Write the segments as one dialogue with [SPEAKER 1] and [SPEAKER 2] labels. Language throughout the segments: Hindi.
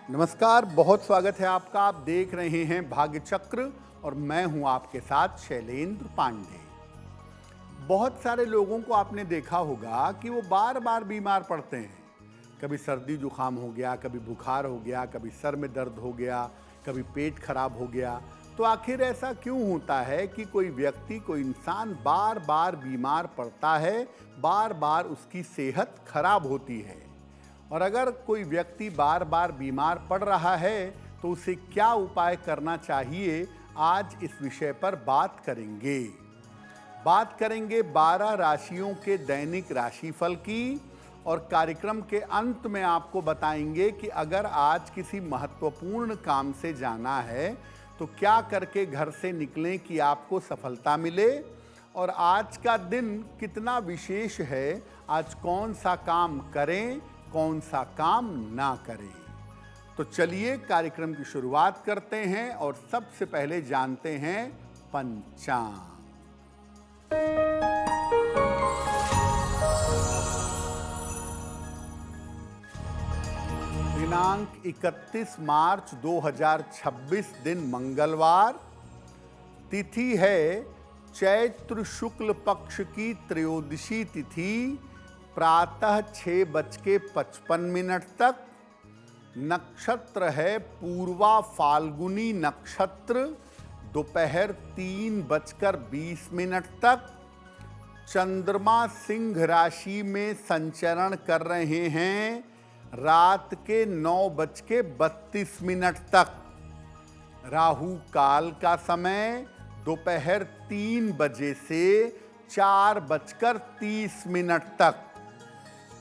[SPEAKER 1] नमस्कार, बहुत स्वागत है आपका। आप देख रहे हैं भाग्य चक्र और मैं हूं आपके साथ शैलेंद्र पांडे। बहुत सारे लोगों को आपने देखा होगा कि वो बार बार बीमार पड़ते हैं। कभी सर्दी जुकाम हो गया, कभी बुखार हो गया, कभी सर में दर्द हो गया, कभी पेट खराब हो गया। तो आखिर ऐसा क्यों होता है कि कोई व्यक्ति, कोई इंसान बार बार बीमार पड़ता है, बार बार उसकी सेहत खराब होती है? और अगर कोई व्यक्ति बार बार बीमार पड़ रहा है तो उसे क्या उपाय करना चाहिए, आज इस विषय पर बात करेंगे। 12 राशियों के दैनिक राशिफल की, और कार्यक्रम के अंत में आपको बताएंगे कि अगर आज किसी महत्वपूर्ण काम से जाना है तो क्या करके घर से निकलें कि आपको सफलता मिले, और आज का दिन कितना विशेष है, आज कौन सा काम करें, कौन सा काम ना करें। तो चलिए कार्यक्रम की शुरुआत करते हैं और सबसे पहले जानते हैं पंचांग। दिनांक 31 मार्च 2026, दिन मंगलवार। तिथि है चैत्र शुक्ल पक्ष की त्रयोदशी तिथि, प्रातः 6:55 तक। नक्षत्र है पूर्वा फाल्गुनी नक्षत्र, दोपहर 3:20 तक। चंद्रमा सिंह राशि में संचरण कर रहे हैं रात के 9:32 तक। राहु काल का समय दोपहर 3 बजे से 4:30 तक।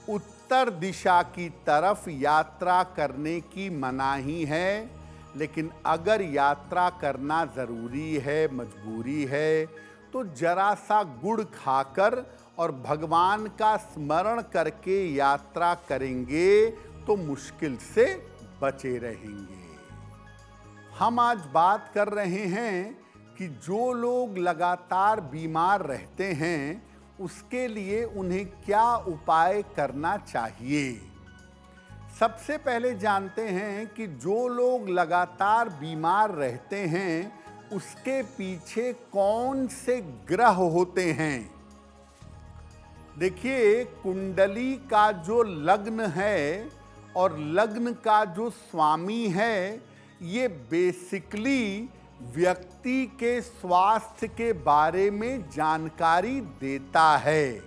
[SPEAKER 1] उत्तर दिशा की तरफ यात्रा करने की मनाही है, लेकिन अगर यात्रा करना ज़रूरी है, मजबूरी है, तो जरा सा गुड़ खाकर और भगवान का स्मरण करके यात्रा करेंगे तो मुश्किल से बचे रहेंगे। हम आज बात कर रहे हैं कि जो लोग लगातार बीमार रहते हैं उसके लिए उन्हें क्या उपाय करना चाहिए। सबसे पहले जानते हैं कि जो लोग लगातार बीमार रहते हैं उसके पीछे कौन से ग्रह होते हैं। देखिए, कुंडली का जो लग्न है और लग्न का जो स्वामी है, ये बेसिकली व्यक्ति के स्वास्थ्य के बारे में जानकारी देता है।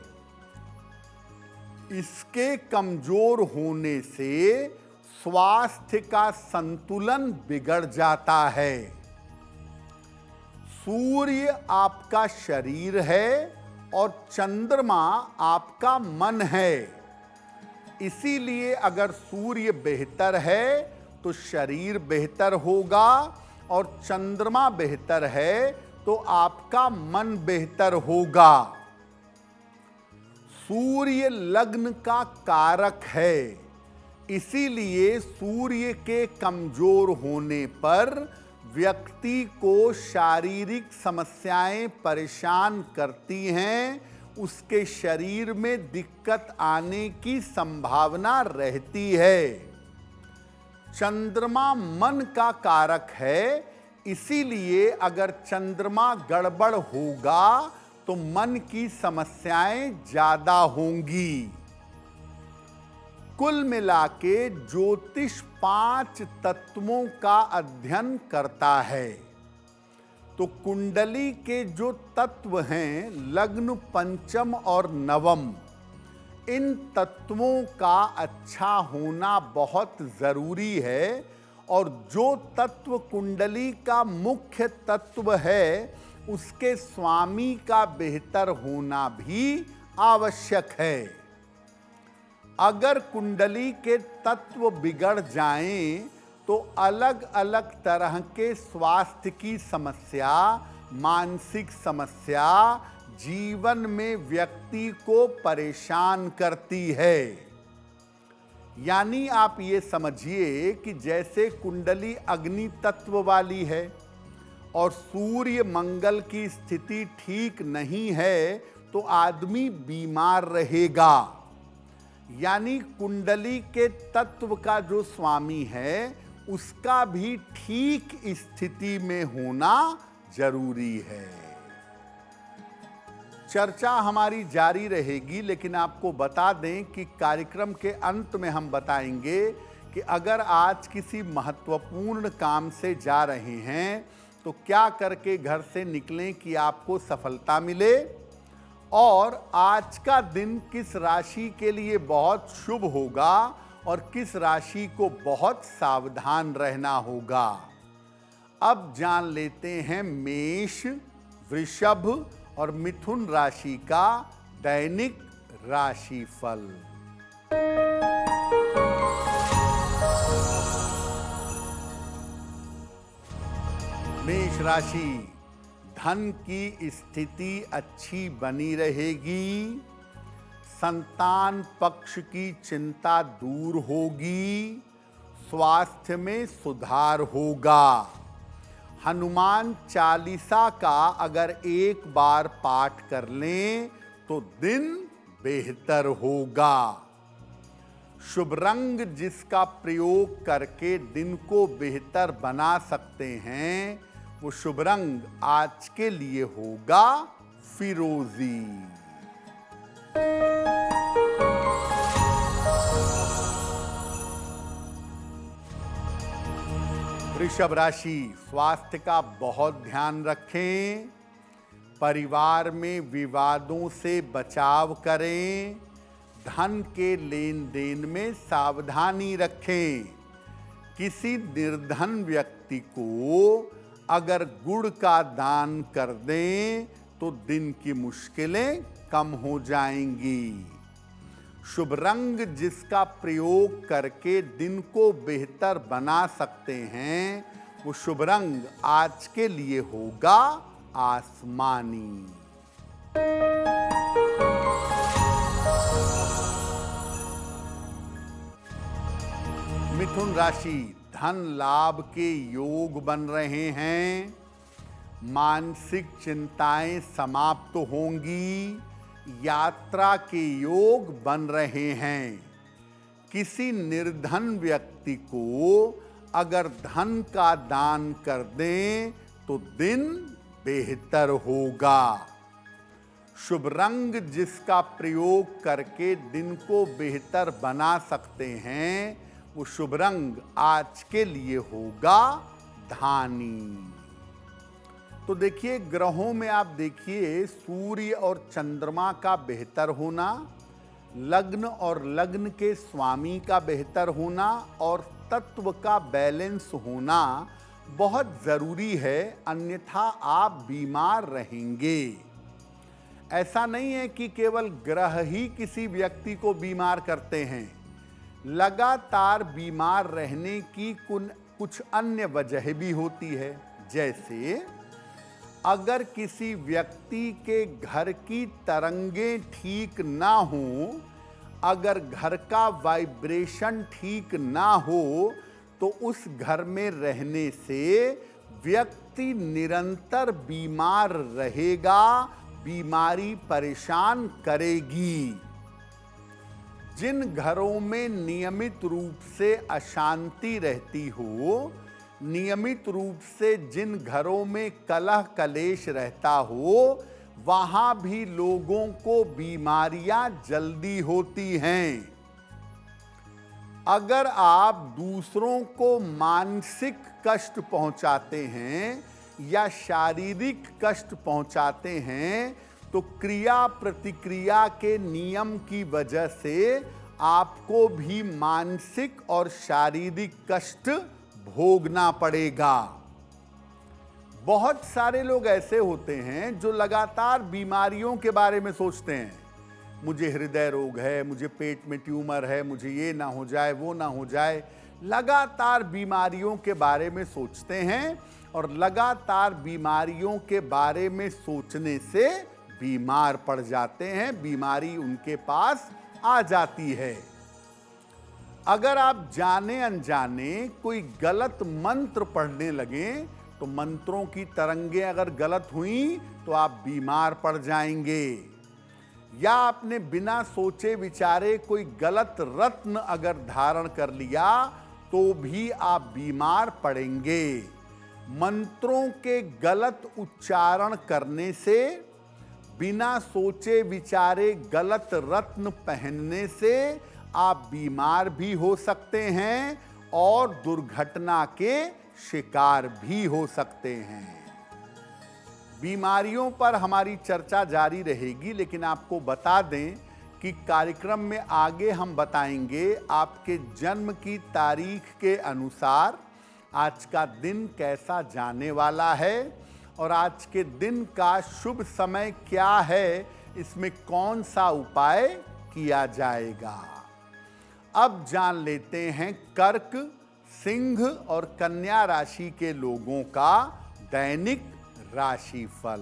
[SPEAKER 1] इसके कमजोर होने से स्वास्थ्य का संतुलन बिगड़ जाता है। सूर्य आपका शरीर है और चंद्रमा आपका मन है। इसीलिए अगर सूर्य बेहतर है तो शरीर बेहतर होगा, और चंद्रमा बेहतर है तो आपका मन बेहतर होगा। सूर्य लग्न का कारक है, इसीलिए सूर्य के कमजोर होने पर व्यक्ति को शारीरिक समस्याएं परेशान करती हैं, उसके शरीर में दिक्कत आने की संभावना रहती है। चंद्रमा मन का कारक है, इसीलिए अगर चंद्रमा गड़बड़ होगा तो मन की समस्याएं ज्यादा होंगी। कुल मिलाके ज्योतिष 5 तत्वों का अध्ययन करता है। तो कुंडली के जो तत्व हैं, लग्न, पंचम और नवम, इन तत्वों का अच्छा होना बहुत जरूरी है। और जो तत्व कुंडली का मुख्य तत्व है, उसके स्वामी का बेहतर होना भी आवश्यक है। अगर कुंडली के तत्व बिगड़ जाएं तो अलग अलग तरह के स्वास्थ्य की समस्या, मानसिक समस्या जीवन में व्यक्ति को परेशान करती है। यानी आप ये समझिए कि जैसे कुंडली अग्नि तत्व वाली है और सूर्य मंगल की स्थिति ठीक नहीं है तो आदमी बीमार रहेगा। यानी कुंडली के तत्व का जो स्वामी है उसका भी ठीक स्थिति में होना जरूरी है। चर्चा हमारी जारी रहेगी, लेकिन आपको बता दें कि कार्यक्रम के अंत में हम बताएंगे कि अगर आज किसी महत्वपूर्ण काम से जा रहे हैं तो क्या करके घर से निकलें कि आपको सफलता मिले, और आज का दिन किस राशि के लिए बहुत शुभ होगा और किस राशि को बहुत सावधान रहना होगा। अब जान लेते हैं मेष, वृषभ और मिथुन राशि का दैनिक राशिफल। मेष राशि, धन की स्थिति अच्छी बनी रहेगी। संतान पक्ष की चिंता दूर होगी। स्वास्थ्य में सुधार होगा। हनुमान चालीसा का अगर एक बार पाठ कर लें तो दिन बेहतर होगा। शुभ रंग जिसका प्रयोग करके दिन को बेहतर बना सकते हैं, वो शुभ रंग आज के लिए होगा फिरोजी। वृषभ राशि, स्वास्थ्य का बहुत ध्यान रखें। परिवार में विवादों से बचाव करें। धन के लेन देन में सावधानी रखें। किसी निर्धन व्यक्ति को अगर गुड़ का दान कर दें तो दिन की मुश्किलें कम हो जाएंगी। शुभ रंग जिसका प्रयोग करके दिन को बेहतर बना सकते हैं, वो शुभ रंग आज के लिए होगा आसमानी। मिथुन राशि, धन लाभ के योग बन रहे हैं। मानसिक चिंताएं समाप्त होंगी। यात्रा के योग बन रहे हैं। किसी निर्धन व्यक्ति को अगर धन का दान कर दें तो दिन बेहतर होगा। शुभ रंग जिसका प्रयोग करके दिन को बेहतर बना सकते हैं, वो शुभ रंग आज के लिए होगा धानी। तो देखिए, ग्रहों में आप देखिए सूर्य और चंद्रमा का बेहतर होना, लग्न और लग्न के स्वामी का बेहतर होना और तत्व का बैलेंस होना बहुत जरूरी है, अन्यथा आप बीमार रहेंगे। ऐसा नहीं है कि केवल ग्रह ही किसी व्यक्ति को बीमार करते हैं। लगातार बीमार रहने की कुछ अन्य वजह भी होती है। जैसे अगर किसी व्यक्ति के घर की तरंगें ठीक ना हो, अगर घर का वाइब्रेशन ठीक ना हो, तो उस घर में रहने से व्यक्ति निरंतर बीमार रहेगा, बीमारी परेशान करेगी। जिन घरों में नियमित रूप से अशांति रहती हो, नियमित रूप से जिन घरों में कलह कलेश रहता हो, वहां भी लोगों को बीमारियां जल्दी होती हैं। अगर आप दूसरों को मानसिक कष्ट पहुंचाते हैं या शारीरिक कष्ट पहुंचाते हैं, तो क्रिया प्रतिक्रिया के नियम की वजह से आपको भी मानसिक और शारीरिक कष्ट भोगना पड़ेगा। बहुत सारे लोग ऐसे होते हैं जो लगातार बीमारियों के बारे में सोचते हैं। मुझे हृदय रोग है, मुझे पेट में ट्यूमर है, मुझे ये ना हो जाए, वो ना हो जाए। लगातार बीमारियों के बारे में सोचते हैं और लगातार बीमारियों के बारे में सोचने से बीमार पड़ जाते हैं, बीमारी उनके पास आ जाती है। अगर आप जाने अनजाने कोई गलत मंत्र पढ़ने लगे तो मंत्रों की तरंगें अगर गलत हुई तो आप बीमार पड़ जाएंगे। या आपने बिना सोचे विचारे कोई गलत रत्न अगर धारण कर लिया तो भी आप बीमार पड़ेंगे। मंत्रों के गलत उच्चारण करने से, बिना सोचे विचारे गलत रत्न पहनने से आप बीमार भी हो सकते हैं और दुर्घटना के शिकार भी हो सकते हैं। बीमारियों पर हमारी चर्चा जारी रहेगी, लेकिन आपको बता दें कि कार्यक्रम में आगे हम बताएंगे आपके जन्म की तारीख के अनुसार आज का दिन कैसा जाने वाला है और आज के दिन का शुभ समय क्या है, इसमें कौन सा उपाय किया जाएगा। अब जान लेते हैं कर्क, सिंह और कन्या राशि के लोगों का दैनिक राशिफल।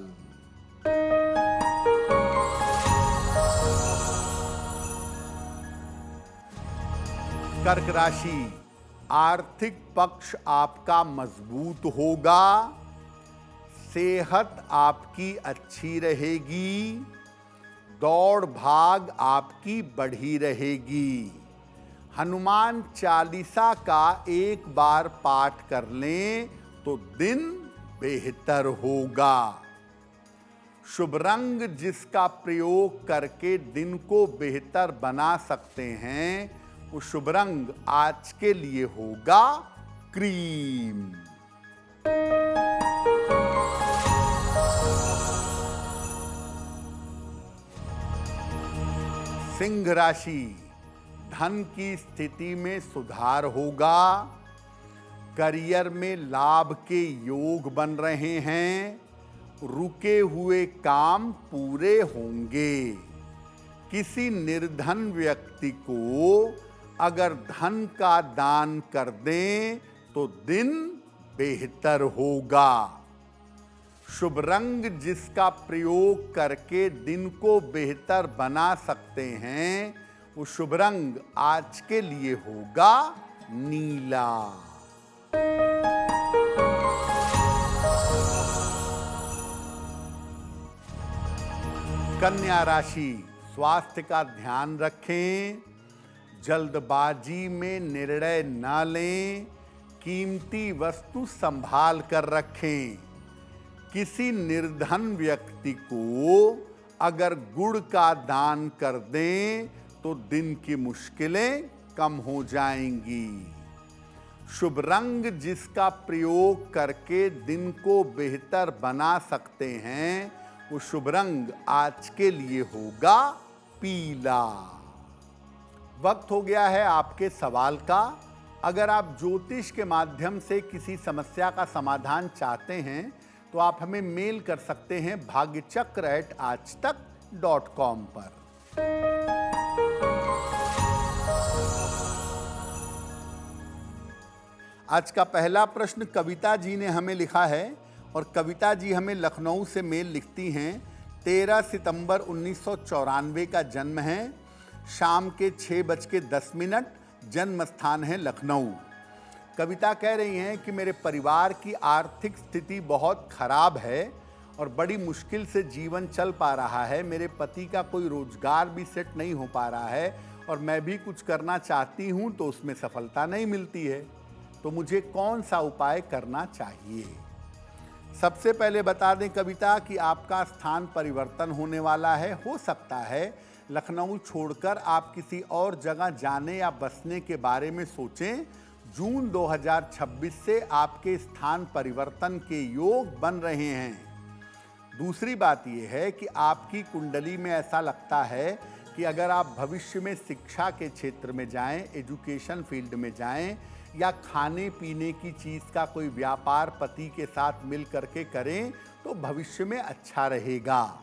[SPEAKER 1] कर्क राशि, आर्थिक पक्ष आपका मजबूत होगा, सेहत आपकी अच्छी रहेगी, दौड़ भाग आपकी बढ़ी रहेगी। हनुमान चालीसा का एक बार पाठ कर लें तो दिन बेहतर होगा। शुभ रंग जिसका प्रयोग करके दिन को बेहतर बना सकते हैं, वो शुभ रंग आज के लिए होगा क्रीम। सिंह राशि, धन की स्थिति में सुधार होगा, करियर में लाभ के योग बन रहे हैं, रुके हुए काम पूरे होंगे। किसी निर्धन व्यक्ति को अगर धन का दान कर दें तो दिन बेहतर होगा। शुभ रंग जिसका प्रयोग करके दिन को बेहतर बना सकते हैं, वो शुभ रंग आज के लिए होगा नीला। कन्या राशि, स्वास्थ्य का ध्यान रखें, जल्दबाजी में निर्णय न लें, कीमती वस्तु संभाल कर रखें। किसी निर्धन व्यक्ति को अगर गुड़ का दान कर दें तो दिन की मुश्किलें कम हो जाएंगी। शुभ रंग जिसका प्रयोग करके दिन को बेहतर बना सकते हैं, वो शुभ रंग आज के लिए होगा पीला। वक्त हो गया है आपके सवाल का। अगर आप ज्योतिष के माध्यम से किसी समस्या का समाधान चाहते हैं तो आप हमें मेल कर सकते हैं bhagyachakra@aajtak.com पर। आज का पहला प्रश्न कविता जी ने हमें लिखा है और कविता जी हमें लखनऊ से मेल लिखती हैं। 13 सितंबर 1994 का जन्म है, शाम के 6:10, जन्म स्थान है लखनऊ। कविता कह रही हैं कि मेरे परिवार की आर्थिक स्थिति बहुत खराब है और बड़ी मुश्किल से जीवन चल पा रहा है। मेरे पति का कोई रोजगार भी सेट नहीं हो पा रहा है और मैं भी कुछ करना चाहती हूं तो उसमें सफलता नहीं मिलती है। तो मुझे कौन सा उपाय करना चाहिए? सबसे पहले बता दें कविता कि आपका स्थान परिवर्तन होने वाला है। हो सकता है लखनऊ छोड़कर आप किसी और जगह जाने या बसने के बारे में सोचें। जून 2026 से आपके स्थान परिवर्तन के योग बन रहे हैं। दूसरी बात यह है कि आपकी कुंडली में ऐसा लगता है कि अगर आप भविष्य में शिक्षा के क्षेत्र में जाएं, एजुकेशन फील्ड में जाएं या खाने पीने की चीज़ का कोई व्यापार पति के साथ मिल करके करें तो भविष्य में अच्छा रहेगा।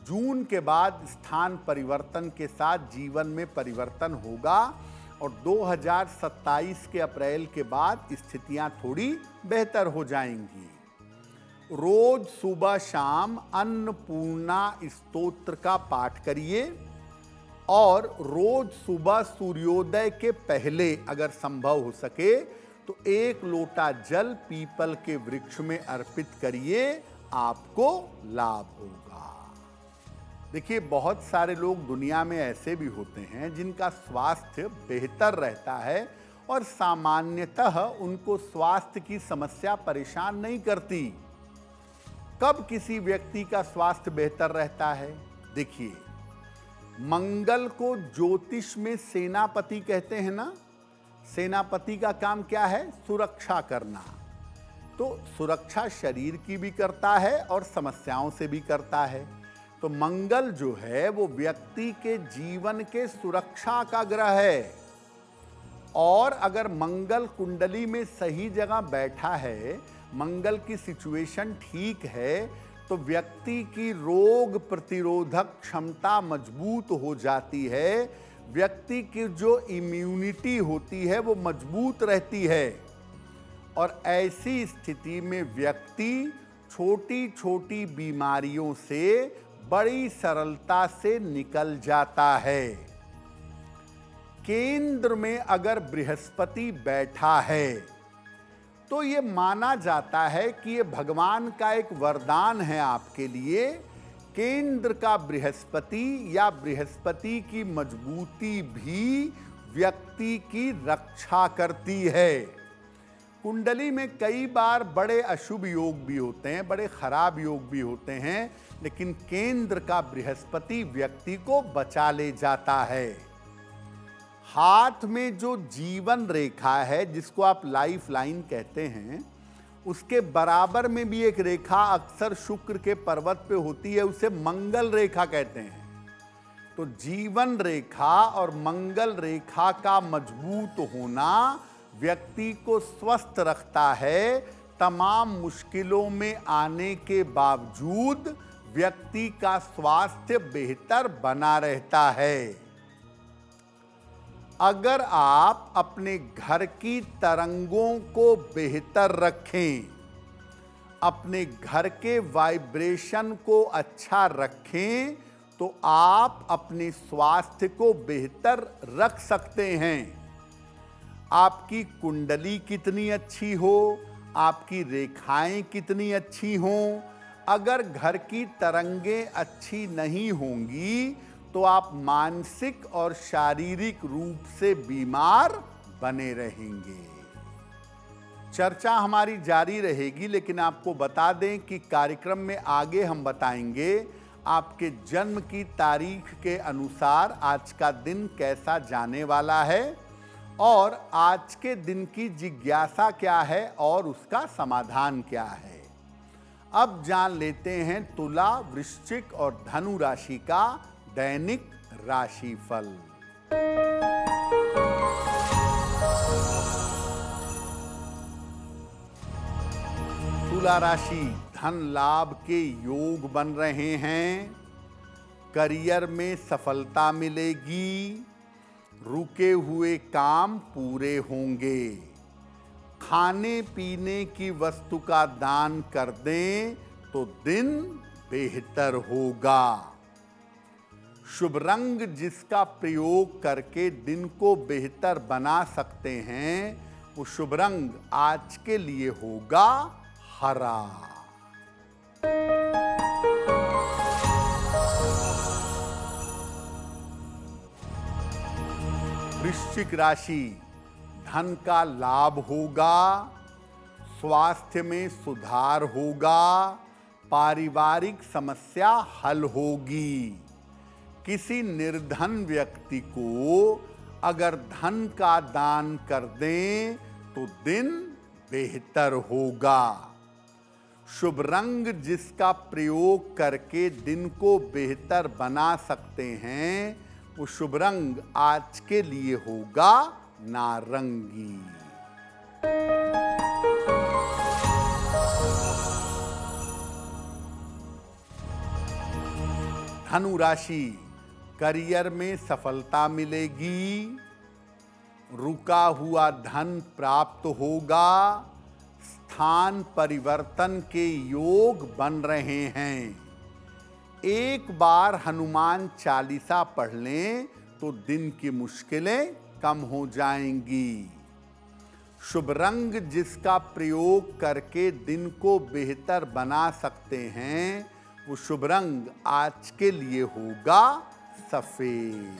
[SPEAKER 1] जून के बाद स्थान परिवर्तन के साथ जीवन में परिवर्तन होगा और 2027 के अप्रैल के बाद स्थितियां थोड़ी बेहतर हो जाएंगी। रोज सुबह शाम अन्नपूर्णा स्तोत्र का पाठ करिए और रोज सुबह सूर्योदय के पहले अगर संभव हो सके तो 1 लोटा जल पीपल के वृक्ष में अर्पित करिए, आपको लाभ होगा। देखिए, बहुत सारे लोग दुनिया में ऐसे भी होते हैं जिनका स्वास्थ्य बेहतर रहता है और सामान्यतः उनको स्वास्थ्य की समस्या परेशान नहीं करती। कब किसी व्यक्ति का स्वास्थ्य बेहतर रहता है? देखिए, मंगल को ज्योतिष में सेनापति कहते हैं ना। सेनापति का काम क्या है? सुरक्षा करना। तो सुरक्षा शरीर की भी करता है और समस्याओं से भी करता है। तो मंगल जो है वो व्यक्ति के जीवन के सुरक्षा का ग्रह है। और अगर मंगल कुंडली में सही जगह बैठा है, मंगल की सिचुएशन ठीक है, तो व्यक्ति की रोग प्रतिरोधक क्षमता मजबूत हो जाती है। व्यक्ति की जो इम्यूनिटी होती है वो मजबूत रहती है। और ऐसी स्थिति में व्यक्ति छोटी छोटी बीमारियों से बड़ी सरलता से निकल जाता है। केंद्र में अगर बृहस्पति बैठा है तो ये माना जाता है कि ये भगवान का एक वरदान है आपके लिए। केंद्र का बृहस्पति या बृहस्पति की मजबूती भी व्यक्ति की रक्षा करती है। कुंडली में कई बार बड़े अशुभ योग भी होते हैं, बड़े खराब योग भी होते हैं, लेकिन केंद्र का बृहस्पति व्यक्ति को बचा ले जाता है। हाथ में जो जीवन रेखा है, जिसको आप लाइफ लाइन कहते हैं, उसके बराबर में भी एक रेखा अक्सर शुक्र के पर्वत पे होती है, उसे मंगल रेखा कहते हैं। तो जीवन रेखा और मंगल रेखा का मजबूत होना व्यक्ति को स्वस्थ रखता है। तमाम मुश्किलों में आने के बावजूद व्यक्ति का स्वास्थ्य बेहतर बना रहता है। अगर आप अपने घर की तरंगों को बेहतर रखें, अपने घर के वाइब्रेशन को अच्छा रखें, तो आप अपने स्वास्थ्य को बेहतर रख सकते हैं। आपकी कुंडली कितनी अच्छी हो, आपकी रेखाएं कितनी अच्छी हों, अगर घर की तरंगें अच्छी नहीं होंगी तो आप मानसिक और शारीरिक रूप से बीमार बने रहेंगे। चर्चा हमारी जारी रहेगी, लेकिन आपको बता दें कि कार्यक्रम में आगे हम बताएंगे आपके जन्म की तारीख के अनुसार आज का दिन कैसा जाने वाला है और आज के दिन की जिज्ञासा क्या है और उसका समाधान क्या है। अब जान लेते हैं तुला, वृश्चिक और धनु राशि का दैनिक राशिफल। तुला राशि, धन लाभ के योग बन रहे हैं। करियर में सफलता मिलेगी। रुके हुए काम पूरे होंगे। खाने पीने की वस्तु का दान कर दें तो दिन बेहतर होगा। शुभ रंग जिसका प्रयोग करके दिन को बेहतर बना सकते हैं, वो शुभ रंग आज के लिए होगा हरा। वृश्चिक राशि, धन का लाभ होगा। स्वास्थ्य में सुधार होगा। पारिवारिक समस्या हल होगी। किसी निर्धन व्यक्ति को अगर धन का दान कर दें तो दिन बेहतर होगा। शुभ रंग जिसका प्रयोग करके दिन को बेहतर बना सकते हैं, वो शुभ रंग आज के लिए होगा नारंगी। धनु राशि, करियर में सफलता मिलेगी। रुका हुआ धन प्राप्त होगा। स्थान परिवर्तन के योग बन रहे हैं। एक बार हनुमान चालीसा पढ़ लें तो दिन की मुश्किलें कम हो जाएंगी। शुभ रंग जिसका प्रयोग करके दिन को बेहतर बना सकते हैं, वो शुभ रंग आज के लिए होगा सफेद।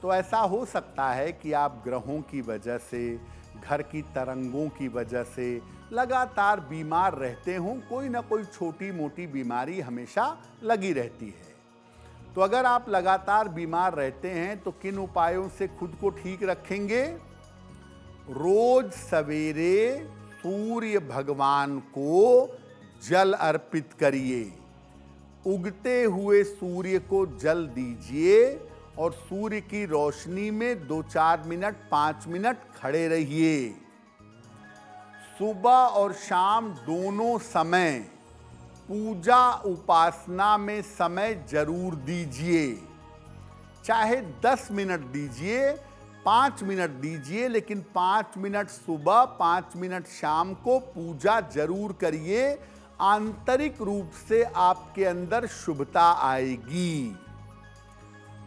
[SPEAKER 1] तो ऐसा हो सकता है कि आप ग्रहों की वजह से, घर की तरंगों की वजह से लगातार बीमार रहते हों। कोई ना कोई छोटी मोटी बीमारी हमेशा लगी रहती है। तो अगर आप लगातार बीमार रहते हैं तो किन उपायों से खुद को ठीक रखेंगे? रोज सवेरे सूर्य भगवान को जल अर्पित करिए। उगते हुए सूर्य को जल दीजिए और सूर्य की रोशनी में 2-4 मिनट 5 मिनट खड़े रहिए। सुबह और शाम दोनों समय पूजा उपासना में समय जरूर दीजिए। चाहे 10 मिनट दीजिए, 5 मिनट दीजिए, लेकिन 5 मिनट सुबह 5 मिनट शाम को पूजा जरूर करिए। आंतरिक रूप से आपके अंदर शुभता आएगी।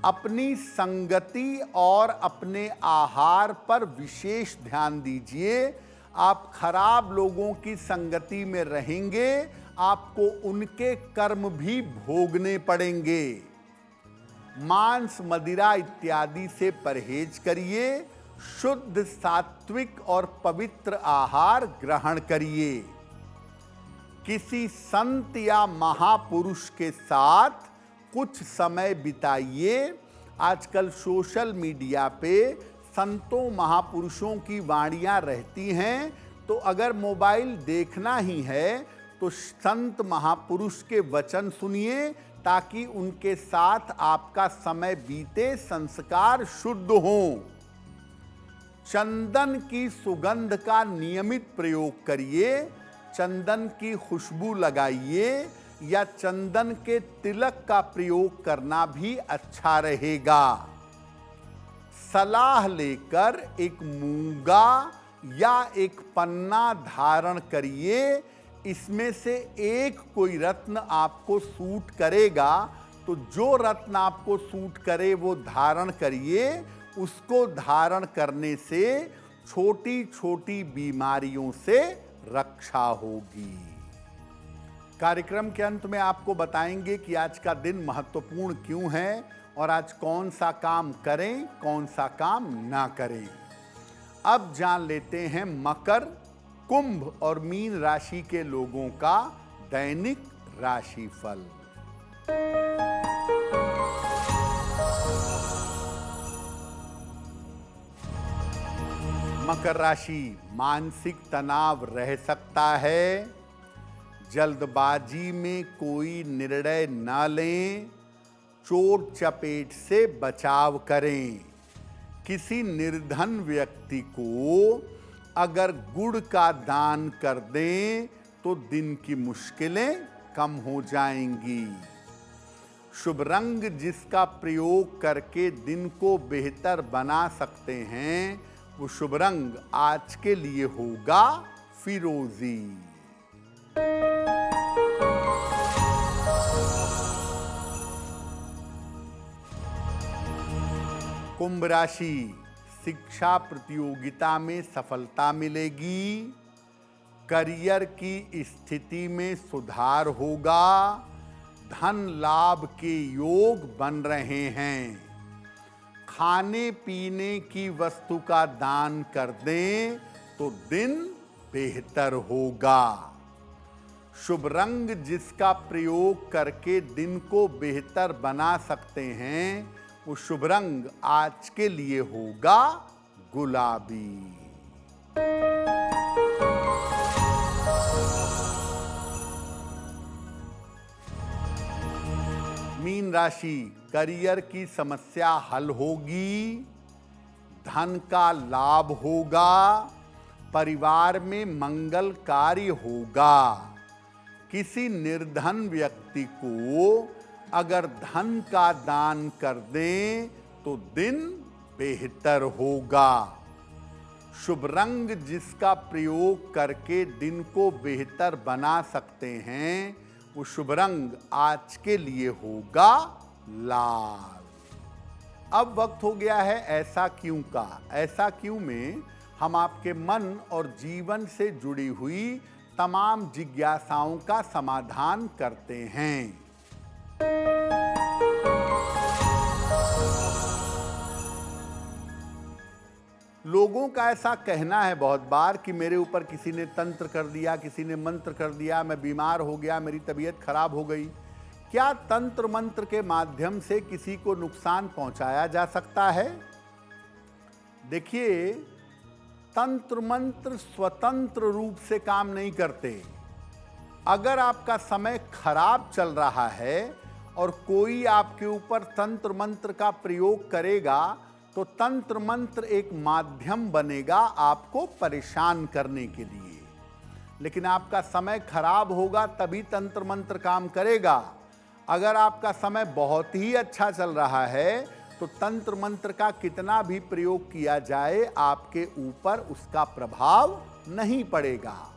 [SPEAKER 1] अपनी संगति और अपने आहार पर विशेष ध्यान दीजिए। आप खराब लोगों की संगति में रहेंगे, आपको उनके कर्म भी भोगने पड़ेंगे। मांस, मदिरा इत्यादि से परहेज करिए। शुद्ध, सात्विक और पवित्र आहार ग्रहण करिए। किसी संत या महापुरुष के साथ कुछ समय बिताइए। आजकल सोशल मीडिया पे संतों महापुरुषों की वाणियां रहती हैं, तो अगर मोबाइल देखना ही है तो संत महापुरुष के वचन सुनिए, ताकि उनके साथ आपका समय बीते, संस्कार शुद्ध हों। चंदन की सुगंध का नियमित प्रयोग करिए। चंदन की खुशबू लगाइए या चंदन के तिलक का प्रयोग करना भी अच्छा रहेगा। सलाह लेकर एक मूंगा या एक पन्ना धारण करिए। इसमें से एक कोई रत्न आपको सूट करेगा, तो जो रत्न आपको सूट करे वो धारण करिए। उसको धारण करने से छोटी छोटी बीमारियों से रक्षा होगी। कार्यक्रम के अंत में आपको बताएंगे कि आज का दिन महत्वपूर्ण क्यों है और आज कौन सा काम करें, कौन सा काम ना करें। अब जान लेते हैं मकर, कुंभ और मीन राशि के लोगों का दैनिक राशिफल। मकर राशि, मानसिक तनाव रह सकता है। जल्दबाजी में कोई निर्णय न लें। चोट चपेट से बचाव करें। किसी निर्धन व्यक्ति को अगर गुड़ का दान कर दें तो दिन की मुश्किलें कम हो जाएंगी। शुभ रंग जिसका प्रयोग करके दिन को बेहतर बना सकते हैं, वो शुभ रंग आज के लिए होगा फिरोजी। कुंभ राशि, शिक्षा प्रतियोगिता में सफलता मिलेगी। करियर की स्थिति में सुधार होगा। धन लाभ के योग बन रहे हैं। खाने पीने की वस्तु का दान कर दें तो दिन बेहतर होगा। शुभ रंग जिसका प्रयोग करके दिन को बेहतर बना सकते हैं, वो शुभ रंग आज के लिए होगा गुलाबी। मीन राशि, करियर की समस्या हल होगी। धन का लाभ होगा। परिवार में मंगल कार्य होगा। किसी निर्धन व्यक्ति को अगर धन का दान कर दें तो दिन बेहतर होगा। शुभ रंग जिसका प्रयोग करके दिन को बेहतर बना सकते हैं, वो शुभ रंग आज के लिए होगा लाल। अब वक्त हो गया है ऐसा क्यों का। ऐसा क्यों में हम आपके मन और जीवन से जुड़ी हुई तमाम जिज्ञासाओं का समाधान करते हैं। लोगों का ऐसा कहना है बहुत बार कि मेरे ऊपर किसी ने तंत्र कर दिया, किसी ने मंत्र कर दिया, मैं बीमार हो गया, मेरी तबीयत खराब हो गई। क्या तंत्र मंत्र के माध्यम से किसी को नुकसान पहुंचाया जा सकता है? देखिए, तंत्र मंत्र स्वतंत्र रूप से काम नहीं करते। अगर आपका समय खराब चल रहा है और कोई आपके ऊपर तंत्र मंत्र का प्रयोग करेगा तो तंत्र मंत्र एक माध्यम बनेगा आपको परेशान करने के लिए। लेकिन आपका समय खराब होगा तभी तंत्र मंत्र काम करेगा। अगर आपका समय बहुत ही अच्छा चल रहा है तो तंत्र मंत्र का कितना भी प्रयोग किया जाए आपके ऊपर उसका प्रभाव नहीं पड़ेगा।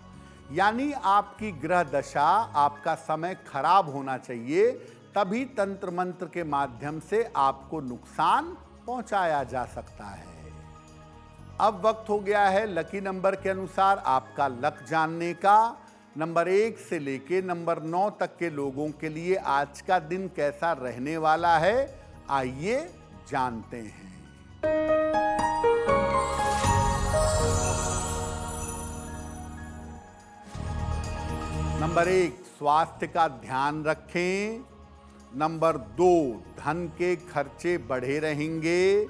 [SPEAKER 1] यानी आपकी ग्रह दशा, आपका समय खराब होना चाहिए, तभी तंत्र मंत्र के माध्यम से आपको नुकसान पहुंचाया जा सकता है। अब वक्त हो गया है लकी नंबर के अनुसार आपका लक जानने का। नंबर 1 से लेके नंबर 9 तक के लोगों के लिए आज का दिन कैसा रहने वाला है, आइए जानते हैं। नंबर 1, स्वास्थ्य का ध्यान रखें। नंबर 2, धन के खर्चे बढ़े रहेंगे।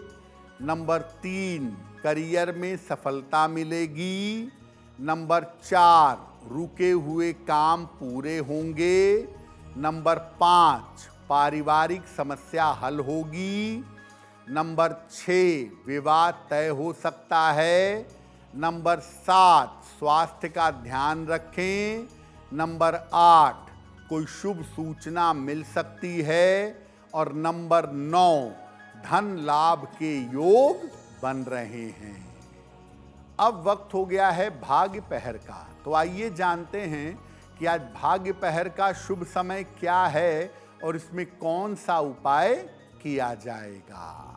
[SPEAKER 1] नंबर 3, करियर में सफलता मिलेगी। नंबर 4, रुके हुए काम पूरे होंगे। नंबर 5, पारिवारिक समस्या हल होगी। नंबर 6, विवाह तय हो सकता है। नंबर 7, स्वास्थ्य का ध्यान रखें। नंबर 8, कोई शुभ सूचना मिल सकती है। और नंबर 9, धन लाभ के योग बन रहे हैं। अब वक्त हो गया है भाग्य पहर का। तो आइए जानते हैं कि आज भाग्य पहर का शुभ समय क्या है और इसमें कौन सा उपाय किया जाएगा।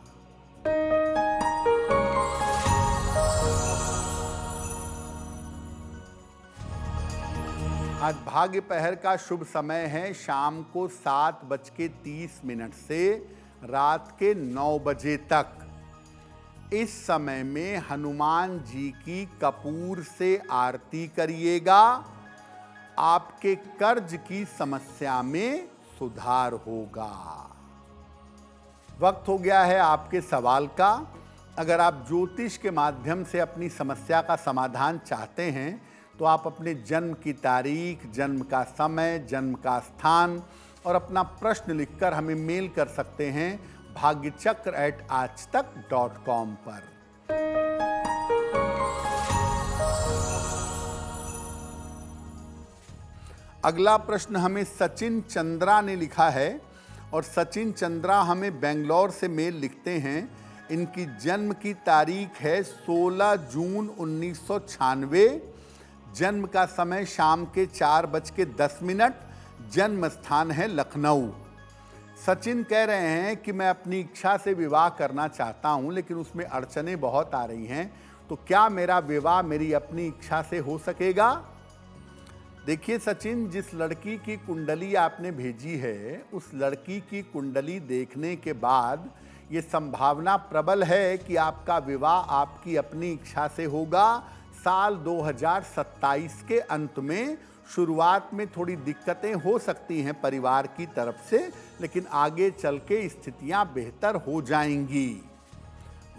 [SPEAKER 1] आज भाग्य पहर का शुभ समय है शाम को 7:30 से रात के 9 बजे तक। इस समय में हनुमान जी की कपूर से आरती करिएगा। आपके कर्ज की समस्या में सुधार होगा। वक्त हो गया है आपके सवाल का। अगर आप ज्योतिष के माध्यम से अपनी समस्या का समाधान चाहते हैं तो आप अपने जन्म की तारीख, जन्म का समय, जन्म का स्थान और अपना प्रश्न लिखकर हमें मेल कर सकते हैं bhagyachakra@aajtak.com पर। अगला प्रश्न हमें सचिन चंद्रा ने लिखा है और सचिन चंद्रा हमें बेंगलोर से मेल लिखते हैं। इनकी जन्म की तारीख है 16 जून 1996। जन्म का समय शाम के 4:10। जन्म स्थान है लखनऊ। सचिन कह रहे हैं कि मैं अपनी इच्छा से विवाह करना चाहता हूं लेकिन उसमें अड़चनें बहुत आ रही हैं, तो क्या मेरा विवाह मेरी अपनी इच्छा से हो सकेगा? देखिए सचिन, जिस लड़की की कुंडली आपने भेजी है उस लड़की की कुंडली देखने के बाद ये संभावना प्रबल है कि आपका विवाह आपकी अपनी इच्छा से होगा। साल 2027 के अंत में। शुरुआत में थोड़ी दिक्कतें हो सकती हैं परिवार की तरफ से, लेकिन आगे चल के स्थितियां बेहतर हो जाएंगी।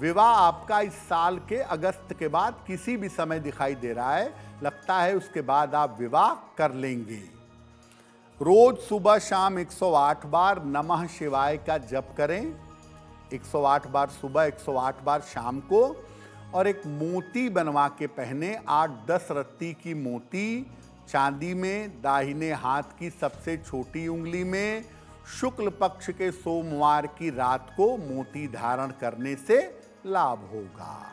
[SPEAKER 1] विवाह आपका इस साल के अगस्त के बाद किसी भी समय दिखाई दे रहा है। लगता है उसके बाद आप विवाह कर लेंगे। रोज सुबह शाम 108 बार नमः शिवाय का जप करें। 108 बार सुबह, 108 बार शाम को। और एक मोती बनवा के पहने। 8-10 रत्ती की मोती चांदी में, दाहिने हाथ की सबसे छोटी उंगली में। शुक्ल पक्ष के सोमवार की रात को मोती धारण करने से लाभ होगा।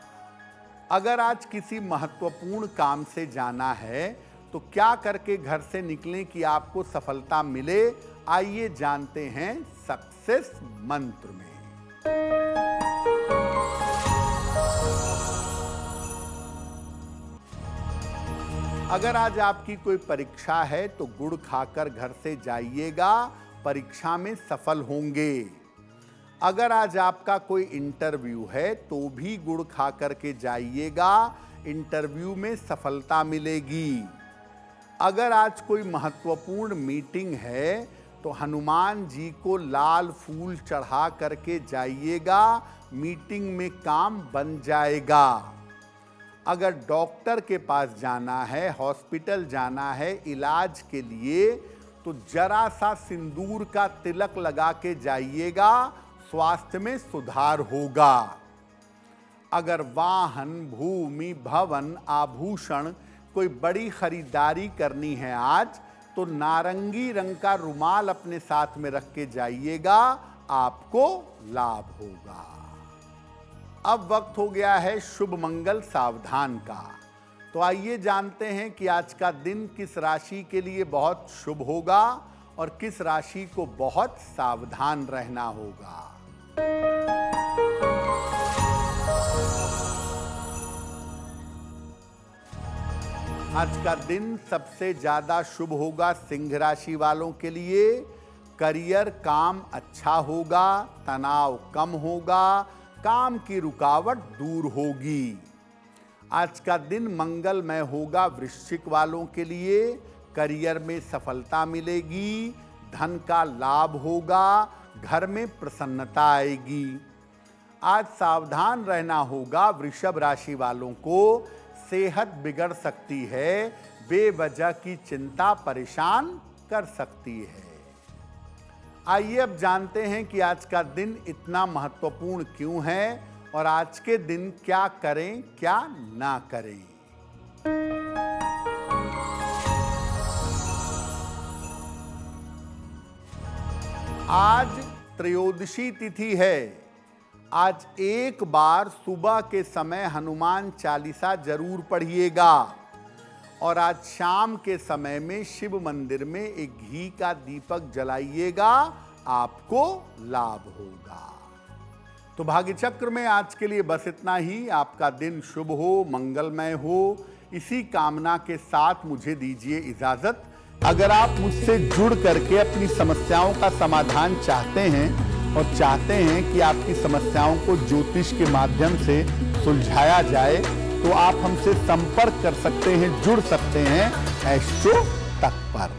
[SPEAKER 1] अगर आज किसी महत्वपूर्ण काम से जाना है तो क्या करके घर से निकलें कि आपको सफलता मिले, आइए जानते हैं सक्सेस मंत्र में। अगर आज आपकी कोई परीक्षा है तो गुड़ खाकर घर से जाइएगा, परीक्षा में सफल होंगे। अगर आज आपका कोई इंटरव्यू है तो भी गुड़ खा करके जाइएगा, इंटरव्यू में सफलता मिलेगी। अगर आज कोई महत्वपूर्ण मीटिंग है तो हनुमान जी को लाल फूल चढ़ा करके जाइएगा, मीटिंग में काम बन जाएगा। अगर डॉक्टर के पास जाना है, हॉस्पिटल जाना है इलाज के लिए, तो जरा सा सिंदूर का तिलक लगा के जाइएगा, स्वास्थ्य में सुधार होगा। अगर वाहन, भूमि, भवन, आभूषण कोई बड़ी खरीदारी करनी है आज, तो नारंगी रंग का रुमाल अपने साथ में रख के जाइएगा, आपको लाभ होगा। अब वक्त हो गया है शुभ मंगल सावधान का। तो आइए जानते हैं कि आज का दिन किस राशि के लिए बहुत शुभ होगा और किस राशि को बहुत सावधान रहना होगा। आज का दिन सबसे ज्यादा शुभ होगा सिंह राशि वालों के लिए। करियर काम अच्छा होगा, तनाव कम होगा, काम की रुकावट दूर होगी। आज का दिन मंगलमय होगा वृश्चिक वालों के लिए। करियर में सफलता मिलेगी, धन का लाभ होगा, घर में प्रसन्नता आएगी। आज सावधान रहना होगा वृषभ राशि वालों को। सेहत बिगड़ सकती है, बेवजह की चिंता परेशान कर सकती है। आइए अब जानते हैं कि आज का दिन इतना महत्वपूर्ण क्यों है और आज के दिन क्या करें क्या ना करें। आज त्रयोदशी तिथि है। आज एक बार सुबह के समय हनुमान चालीसा जरूर पढ़िएगा और आज शाम के समय में शिव मंदिर में एक घी का दीपक जलाइएगा, आपको लाभ होगा। तो भाग्य चक्र में आज के लिए बस इतना ही। आपका दिन शुभ हो, मंगलमय हो, इसी कामना के साथ मुझे दीजिए इजाजत। अगर आप मुझसे जुड़ करके अपनी समस्याओं का समाधान चाहते हैं और चाहते हैं कि आपकी समस्याओं को ज्योतिष के माध्यम से सुलझाया जाए, तो आप हमसे संपर्क कर सकते हैं, जुड़ सकते हैं एस्ट्रो तक पर।